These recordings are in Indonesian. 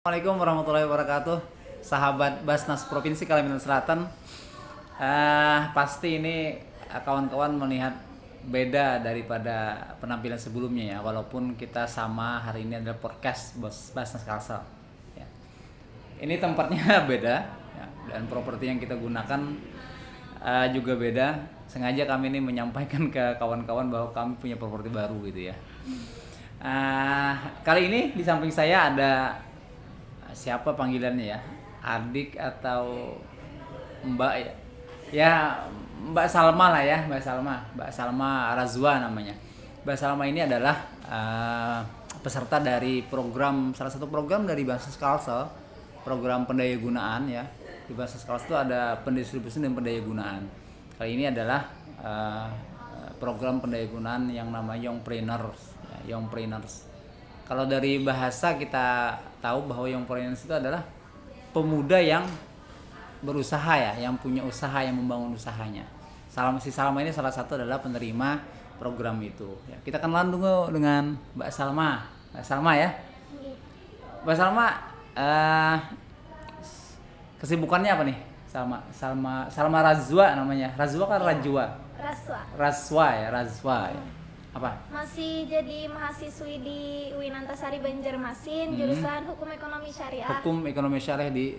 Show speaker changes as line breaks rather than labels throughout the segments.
Assalamualaikum warahmatullahi wabarakatuh, sahabat Basnas Provinsi Kalimantan Selatan. Pasti ini kawan-kawan melihat beda daripada penampilan sebelumnya ya, walaupun kita sama. Hari ini adalah podcast Basnas Kalsel. Ya. Ini tempatnya beda ya, dan properti yang kita gunakan juga beda. Sengaja kami ini menyampaikan ke kawan-kawan bahwa kami punya properti baru gitu ya. Kali ini di samping saya ada siapa panggilannya ya, adik atau mbak ya, Mbak Salma lah ya, Mbak Salma Razwa namanya. Mbak Salma ini adalah peserta dari salah satu program dari Basnas Kalsel, program pendayagunaan ya. Di Basnas Kalsel itu ada pendistribusian dan pendayagunaan. Kali ini adalah program pendayagunaan yang namanya Youngpreneurs. Kalau dari bahasa kita tahu bahwa Youngpreneurs itu adalah pemuda yang berusaha ya, yang punya usaha, yang membangun usahanya. Salma ini salah satu adalah penerima program itu. Ya, kita kenalan dulu dengan Mbak Salma. Mbak Salma ya. Mbak Salma, kesibukannya apa nih? Salma Razwa namanya. Razwa kan Rajwa? Razwa ya. Apa?
Masih jadi mahasiswi di UIN Antasari Banjarmasin, jurusan Hukum Ekonomi Syariah.
Hukum Ekonomi Syariah di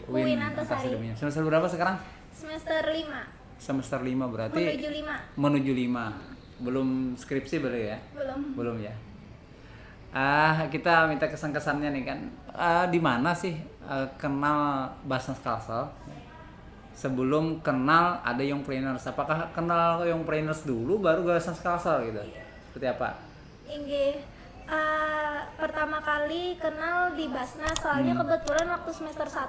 UIN Antasari. Semester berapa sekarang?
Semester 5.
Semester 5 berarti
Menuju 5.
Belum skripsi berarti ya? Belum ya. Kita minta kesan-kesannya nih kan. Di mana sih kenal Basnas Kalsel? Sebelum kenal ada Youngpreneurs, apakah kenal Youngpreneurs dulu baru Basnas Kalsel gitu? Seperti apa?
Inggih. Pertama kali kenal di Basnas soalnya kebetulan waktu semester 1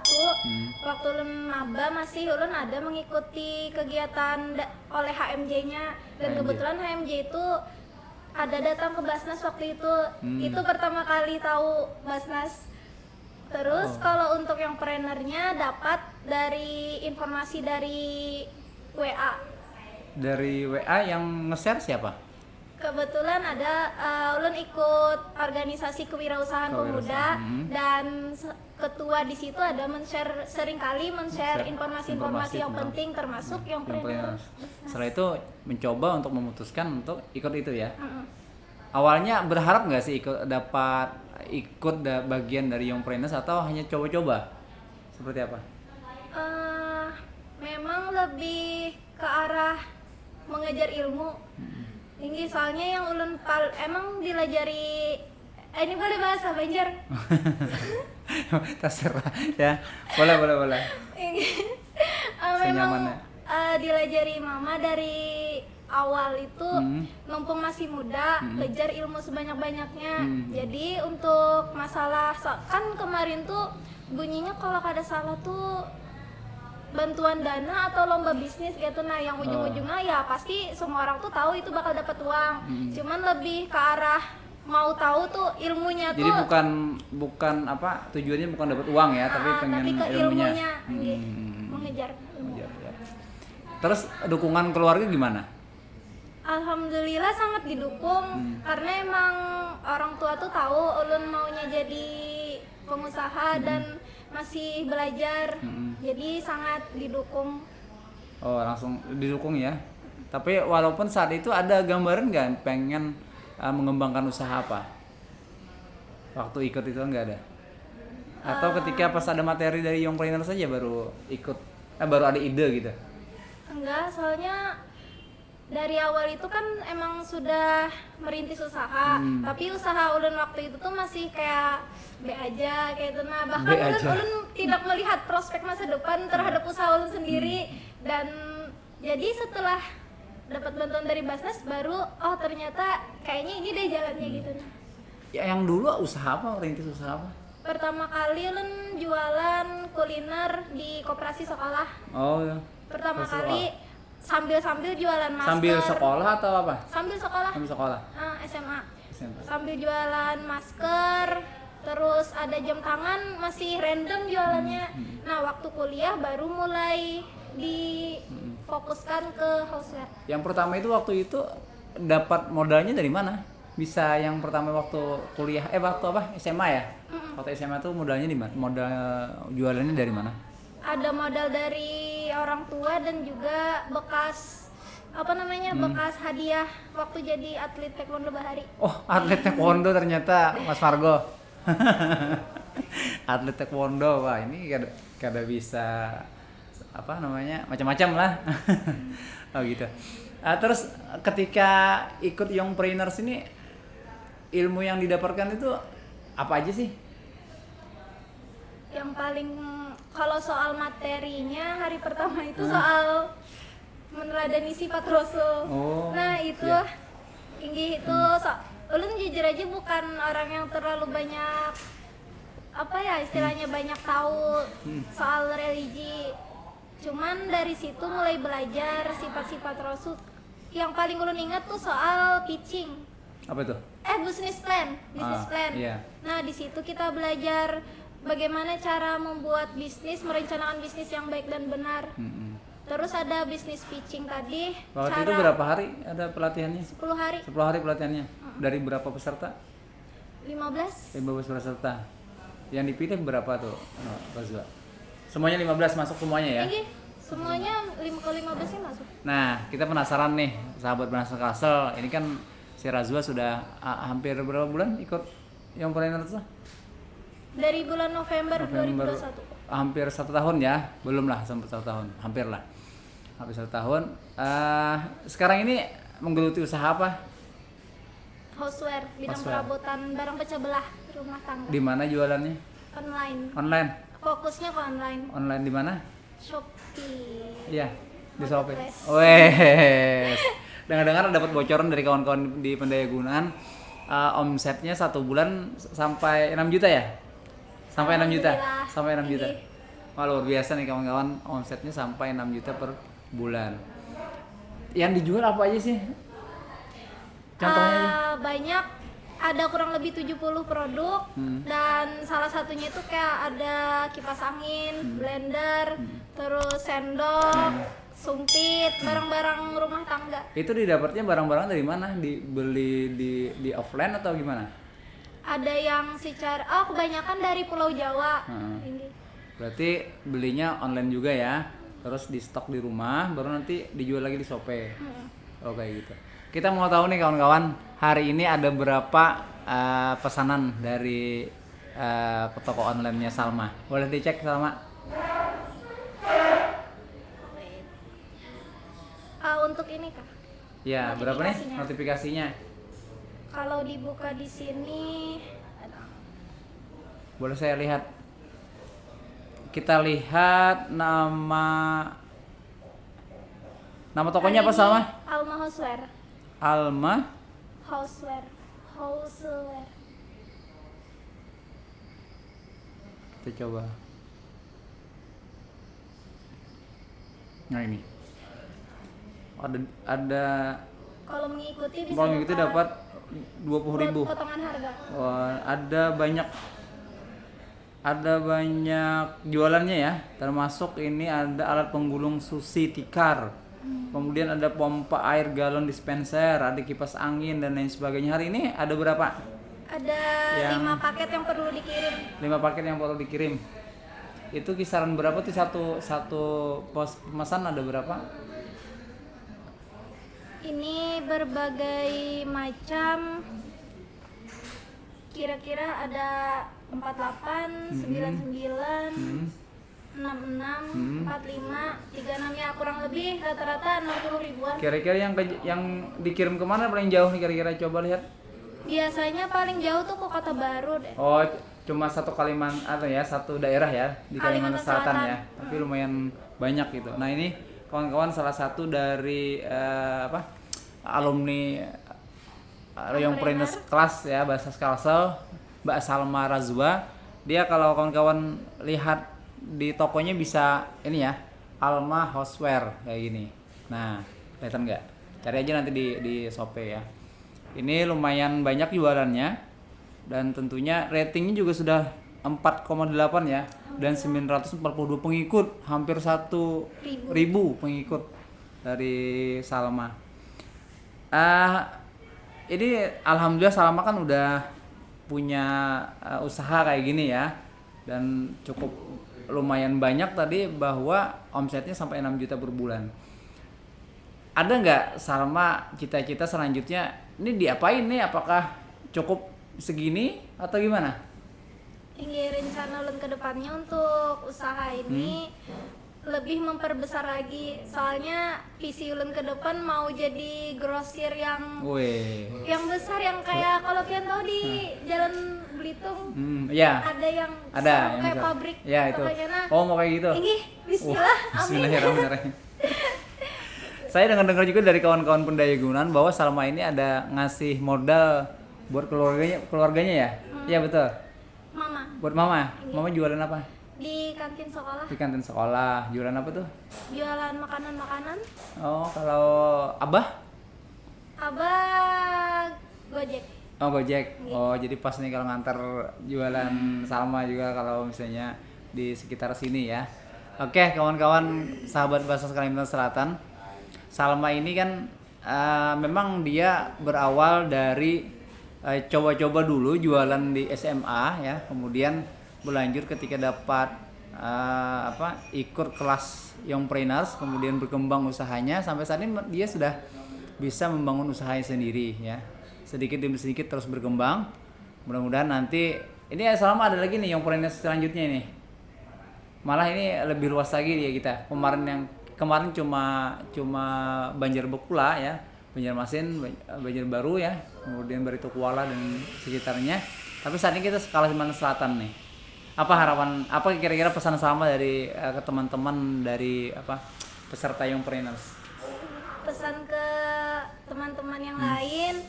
waktu ulun maba masih ulun ada mengikuti kegiatan oleh HMJ-nya dan kebetulan HMJ itu ada datang ke Basnas waktu itu. Itu pertama kali tahu Basnas. Terus kalau untuk yang prenernya dapat dari informasi dari WA.
Dari WA yang nge-share siapa?
Kebetulan ada ulun ikut organisasi kewirausahaan pemuda dan ketua di situ ada seringkali men-share informasi-informasi yang penting termasuk yang preneur.
Setelah itu mencoba untuk memutuskan untuk ikut itu ya. Awalnya berharap nggak sih ikut bagian dari Youngpreneurs atau hanya coba-coba? Seperti apa?
Memang lebih ke arah mengejar ilmu. Ini soalnya yang ulun emang dilajari ini boleh bahasa Banjar?
Terserah ya. Boleh.
Memang dilajari mama dari awal itu mumpung masih muda kejar ilmu sebanyak-banyaknya. Jadi untuk masalah kan kemarin tuh bunyinya kalau ada salah tuh bantuan dana atau lomba bisnis gitu. Nah yang ujung-ujungnya ya pasti semua orang tuh tahu itu bakal dapat uang. Cuman lebih ke arah mau tahu tuh ilmunya.
Jadi tuh bukan apa tujuannya bukan dapat uang ya, tapi pengen
tapi ke ilmunya. Mengejar ilmu.
Ya. Terus dukungan keluarga gimana?
Alhamdulillah sangat didukung karena emang orang tua tuh tahu ulun maunya jadi pengusaha dan masih belajar, jadi sangat didukung.
Oh langsung didukung ya. Tapi walaupun saat itu ada gambaran nggak pengen mengembangkan usaha apa? Waktu ikut itu nggak ada? Atau ketika pas ada materi dari Youngpreneurs saja baru ikut, baru ada ide gitu?
Enggak, soalnya dari awal itu kan emang sudah merintis usaha, tapi usaha ulun waktu itu tuh masih kayak B aja kayak itu. Nah bahkan ulun tidak melihat prospek masa depan terhadap usaha ulun sendiri. Dan jadi setelah dapat bantuan dari Basnas baru ternyata kayaknya ini deh jalannya gitu.
Ya yang dulu usaha apa, merintis usaha apa?
Pertama kali ulun jualan kuliner di koperasi sekolah.
Oh ya.
Pertama kali sambil jualan masker.
Sambil sekolah atau apa?
Sambil sekolah. SMA. Sambil jualan masker, terus ada jam tangan, masih random jualannya. Nah waktu kuliah baru mulai difokuskan ke houseware.
Yang pertama itu waktu itu dapat modalnya dari mana? bisa yang pertama waktu kuliah waktu apa SMA ya? Waktu SMA tuh modalnya di mana? Modal jualannya dari mana?
Ada modal dari orang tua dan juga bekas apa namanya bekas hadiah waktu jadi atlet taekwondo Bahari.
Oh, atlet taekwondo ternyata Mas Fargo. Atlet taekwondo, wah ini kada bisa apa namanya macam-macam lah. Oh gitu. Terus ketika ikut Youngpreneurs ini ilmu yang didapatkan itu apa aja sih?
Yang paling kalau soal materinya hari pertama itu soal meneladani sifat Rasul.
Oh,
Nah itu
iya.
Inggih itu ulun jujur aja bukan orang yang terlalu banyak apa ya istilahnya banyak tahu soal religi. Cuman dari situ mulai belajar sifat-sifat Rasul. Yang paling ulun ingat tuh soal pitching.
Apa itu?
Business plan.
Iya.
Nah, di situ kita belajar bagaimana cara membuat bisnis, merencanakan bisnis yang baik dan benar. Terus ada bisnis pitching tadi.
Waktu itu berapa hari ada pelatihannya?
10 hari.
10 hari pelatihannya. Dari berapa peserta?
15.
15 peserta. Yang dipilih berapa tuh, Razwa? Semuanya 15 masuk semuanya ya?
Ini semuanya 5 ke 15 nya masuk.
Nah, kita penasaran nih, sahabat Berhasil Kasel. Ini kan si Razwa sudah hampir berapa bulan ikut Youngpreneurs tuh?
Dari bulan November 2021.
Hampir 1 tahun ya? Belum lah, sampai 1 tahun. Hampir lah. Hampir 1 tahun. Sekarang ini menggeluti usaha apa?
Houseware, bidang
Houseware.
perabotan barang pecah belah rumah tangga.
Di mana jualannya?
Online.
Online.
Fokusnya ke online.
Online di mana?
Shopee.
Iya, di Shopee.
Marketplace.
Wes. Dengar-dengar dapat bocoran dari kawan-kawan di Pendayagunaan, omsetnya 1 bulan sampai 6 juta ya? Sampai 6 juta.
Alhamdulillah.
Sampai 6 juta.
Tinggi.
Wah, luar biasa nih kawan-kawan, omsetnya sampai 6 juta per bulan. Yang dijual apa aja sih? Contohnya aja.
Banyak, ada kurang lebih 70 produk dan salah satunya itu kayak ada kipas angin, blender, terus sendok, sumpit, barang-barang rumah tangga.
Itu didapatnya barang-barang dari mana? Dibeli di offline atau gimana?
Ada yang secara kebanyakan dari Pulau Jawa. Ini.
Berarti belinya online juga ya, terus di stok di rumah, baru nanti dijual lagi di Shopee. Oh kayak gitu. Kita mau tahu nih kawan-kawan, hari ini ada berapa pesanan dari toko online-nya Salma. Boleh dicek Salma?
Untuk ini Kak.
Ya, berapa nih
Notifikasinya.
notifikasinya?
Kalau dibuka di sini
Boleh saya lihat? Kita lihat nama tokonya apa
hari ini
Salma?
Alma Houseware.
Alma
Houseware.
kita coba. Nah ini ada
Kalau mengikuti bisa
kalau gitu dapat 20.000.
potongan harga.
Wah, ada banyak jualannya ya, termasuk ini ada alat penggulung sushi tikar, kemudian ada pompa air galon dispenser, ada kipas angin dan lain sebagainya. Hari ini ada berapa?
Ada
Yang-
5 paket yang perlu dikirim.
5 paket yang perlu dikirim. Itu kisaran berapa tuh satu pos pemesan ada berapa?
Ini berbagai macam, kira-kira ada 48, 99, 66, 45, 36 ya kurang lebih rata-rata 60 ribuan.
Kira-kira yang dikirim kemana paling jauh nih kira-kira, coba lihat.
Biasanya paling jauh tuh ke Kota Baru deh.
Oh, cuma satu satu daerah ya di Kalimantan
Kalimantan
Selatan
Selatan.
ya, tapi lumayan banyak gitu. Nah ini kawan-kawan salah satu dari alumni Youngpreneurs kelas ya, bahasa Kalsel, Mbak Salma Razwa. Dia kalau kawan-kawan lihat di tokonya bisa ini ya, Alma Houseware kayak gini. Nah, kelihatan nggak? Cari aja nanti di Shopee ya. Ini lumayan banyak jualannya dan tentunya ratingnya juga sudah 4,8 ya, dan 942 pengikut, hampir 1.000 pengikut dari Salma. ini alhamdulillah Salma kan udah punya usaha kayak gini ya, dan cukup lumayan banyak tadi bahwa omsetnya sampai 6 juta per bulan. Ada nggak Salma cita-cita selanjutnya ini diapain nih? Apakah cukup segini atau gimana?
Ini rencana ulun ke depannya untuk usaha ini lebih memperbesar lagi. Soalnya visi ulun ke depan mau jadi grosir yang
Wih.
besar, yang kayak kalau kalian tahu di Jalan Belitung
Ya.
ada yang
Ada
besar,
yang
kayak
besar.
pabrik.
Ya itu.
Pokoknya,
Oh mau kayak gitu.
ini Bismillah, amin.
Bismillahirrahmanirrahim. Saya dengar juga dari kawan-kawan pendayagunan bahwa Salma ini ada ngasih modal buat keluarganya ya? Iya betul.
Mama
Buat mama. Mama jualan apa?
di kantin sekolah
Di kantin sekolah. Jualan apa tuh?
jualan makanan-makanan.
Oh, kalau Abah?
Abah Gojek.
Oh, Gojek. Oh, jadi pas nih kalau ngantar jualan Salma juga kalau misalnya di sekitar sini ya. Oke, kawan-kawan sahabat Bahasa Kalimantan Selatan. Salma ini kan memang dia berawal dari coba-coba dulu jualan di SMA ya, kemudian berlanjut ketika dapat ikut kelas Youngpreneurs, kemudian berkembang usahanya sampai saat ini dia sudah bisa membangun usahanya sendiri ya, sedikit demi sedikit terus berkembang. Mudah-mudahan nanti ini Salma ada lagi nih Youngpreneurs selanjutnya ini, malah ini lebih luas lagi dia kita. Kemarin cuma Banjarbekula ya, Banjarmasin, Banjarbaru ya, kemudian Baritokuala dan sekitarnya. Tapi saat ini kita Kalimantan Selatan nih. Apa harapan, apa kira-kira pesan Salma dari ke teman-teman dari peserta Youngpreneurs?
Pesan ke teman-teman yang lain,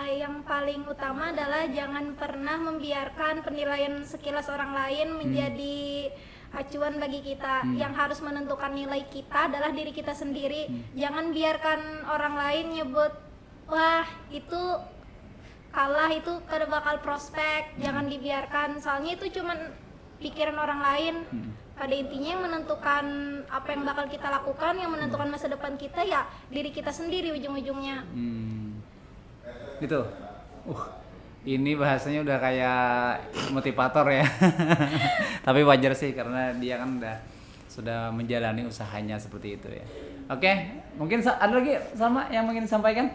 yang paling utama adalah jangan pernah membiarkan penilaian sekilas orang lain menjadi acuan bagi kita. Yang harus menentukan nilai kita adalah diri kita sendiri. Jangan biarkan orang lain nyebut, wah itu kalah, itu kada bakal prospek. Jangan dibiarkan, soalnya itu cuman pikiran orang lain. Pada intinya yang menentukan apa yang bakal kita lakukan, yang menentukan masa depan kita ya diri kita sendiri ujung-ujungnya.
Gitu. Ini bahasanya udah kayak motivator ya. Tapi wajar sih karena dia kan sudah menjalani usahanya seperti itu ya. Oke, mungkin ada lagi sama yang ingin disampaikan?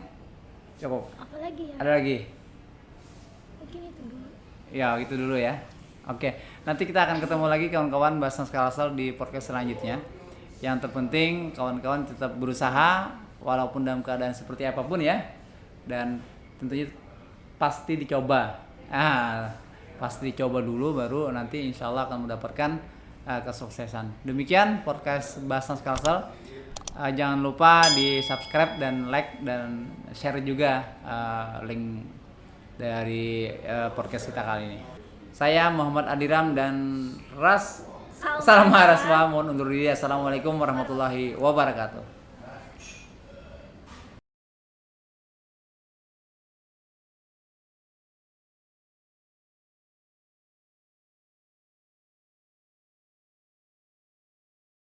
Cukup.
Apa lagi ya?
Ada lagi?
Mungkin itu dulu.
Ya, gitu dulu ya. Oke, nanti kita akan ketemu lagi kawan-kawan Bahasa Kalasal di podcast selanjutnya. Yang terpenting kawan-kawan tetap berusaha walaupun dalam keadaan seperti apapun ya. Dan tentunya pasti dicoba. Pasti dicoba dulu baru nanti insya Allah akan mendapatkan kesuksesan. Demikian podcast Bahasa Kalasal. Jangan lupa di subscribe dan like dan share juga link dari podcast kita kali ini. Saya Muhammad Adiram dan Salma Raswa mohon undur diri. Assalamualaikum warahmatullahi wabarakatuh.